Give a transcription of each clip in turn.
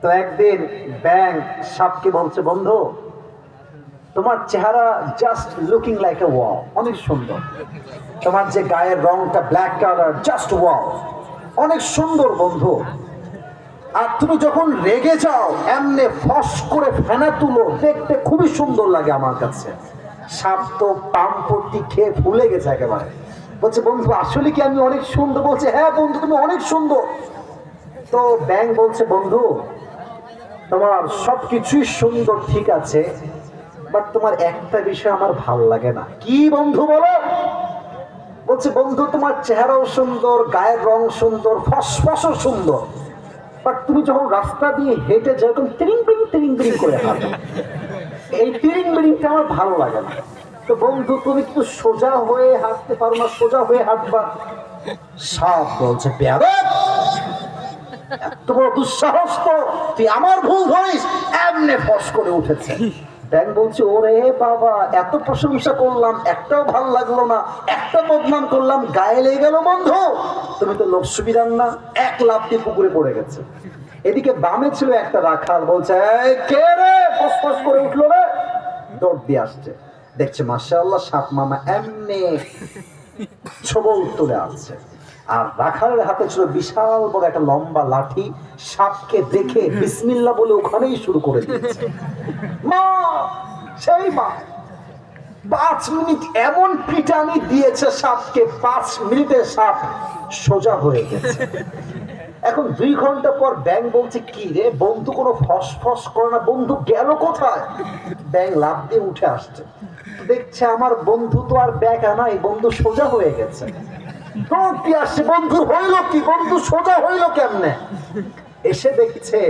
তো একদিন ব্যাং সাপকে বলছে, বন্ধু তোমার চেহারা just looking like a wow, অনেক সুন্দর। তোমার যে গায়ের রংটা ব্ল্যাক কালার, জাস্ট ওয়াও, অনেক সুন্দর বন্ধু। আর তুমি যখন রেগে যাও এমনি ফস করে ফেনা তুলো, দেখতে খুবই সুন্দর লাগে আমার কাছে। সাপ তো পাম্পটি খেয়ে ফুলে গেছে একেবারে। বলছে, বন্ধু আসলে কি আমি অনেক সুন্দর? বলছে, হ্যাঁ বন্ধু তুমি অনেক সুন্দর। তো ব্যাং বলছে, বন্ধু তোমার সবকিছুই সুন্দর ঠিক আছে, বাট তোমার একটা বিষয় আমার ভাল লাগে না। কি বন্ধু বলো? বলছে, বন্ধু তোমার চেহারাও সুন্দর, গায়ের রং সুন্দর, ফসফসও সুন্দর, বাট তুমি যখন রাস্তা দিয়ে হেঁটে যাও তখন তিরিং বিরিং করে হাঁটো, এই তিরিং বিরিংটা আমার ভালো লাগে না। তো বন্ধু তুমি একটু সোজা হয়ে হাঁটতে পারো না? সোজা হয়ে হাঁটবা। সাপ বলছে, বেয়াদব, এত বড় দুঃসাহস তো, তুই আমার ভুল ধরিস। এমনি ফস করে উঠেছে। ব্যাং বলছে, ওরে বাবা, এত প্রশংসা করলাম, একটাও ভাল লাগলো না, একটা বদনাম করলাম, গায়ে লেগে গেল। বন্ধু তুমি তো লোক সুবিধার না। এক লাফ দিয়ে পুকুরে পড়ে গেছে। এদিকে বামে ছিল একটা রাখাল, বলছে, কে রে, ফস করে উঠলো রে। দৌড় দিয়ে আসছে, দেখছে মাশাআল্লাহ সাপ মামা এমনি ছবল তুলে আসছে। আর রাখালের হাতে ছিল বিশাল বড় একটা লম্বা লাঠি। সাপকে দেখে বিসমিল্লাহ বলে ওখানেই শুরু করে দিয়েছে। মা, সেই মা 5 মিনিট এমন পিটানি দিয়েছে সাপকে, 5 মিনিটে সাপ সোজা হয়ে গেছে। এখন 2 ঘন্টা পর ব্যাং বলছে, কি রে বন্ধু কোনো ফস করে না, বন্ধু গেল কোথায়? ব্যাং লাফ দিয়ে উঠে আসছে, দেখছে আমার বন্ধু তো আর ব্যাগ আনাই, বন্ধু সোজা হয়ে গেছে। কি আসছে, বন্ধু হইল কি, বন্ধু সোজা হইল কেমনে? এসে দেখছে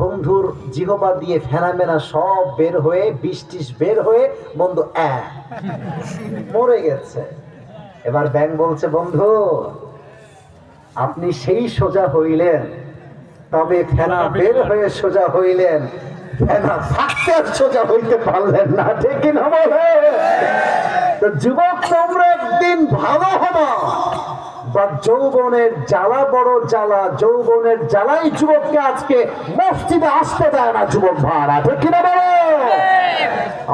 বন্ধুর জিহবা দিয়ে ফেনামেনা সব বের হয়ে, বিষ বের হয়ে বন্ধু মরে গেছে। এবার ব্যাং বলছে, বন্ধু আপনি সেই সোজা হইলেন, তবে ফেনা বের হয়ে সোজা হইলেন, ফেনা থাকতে আর সোজা হইতে পারলেন না, ঠিক কিনা বলে? তো যুবক তোমরা একদিন ভালো হবা, বা যৌবনের জ্বালা বড় জ্বালা, যৌবনের জ্বালাই যুবককে আজকে মসজিদে আসতে দেয় না যুবক ভাড়া, ঠিক কিনা বলে?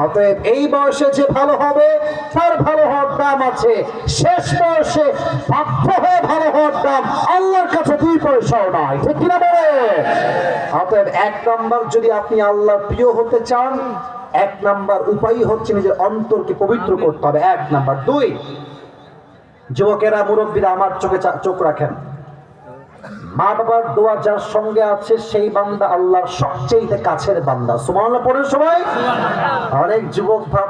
অতএব এই বয়সে যে ভালো হবে তার ভালো হওয়ার দাম আছে, শেষ বয়সে বাধ্য হয়ে ভালো হওয়ার দাম আল্লাহর কাছে 2 পয়সাও নয়, ঠিক কিনা বলে? অতএব 1 নম্বর, যদি আপনি আল্লাহর প্রিয় হতে চান, 1 নম্বর উপায় হচ্ছে নিজের অন্তরকে পবিত্র করতে হবে। 1 নম্বর। 2, যুবকেরা, মুরব্বীরা আমার চোখ রাখেন, মা বাবার দোয়া যার সঙ্গে আছে সেই বান্দা আল্লাহর সবচেয়ে কাছের বান্দা। সুবহানাল্লাহ পড়ে সবাই। অনেক যুবক ভাবে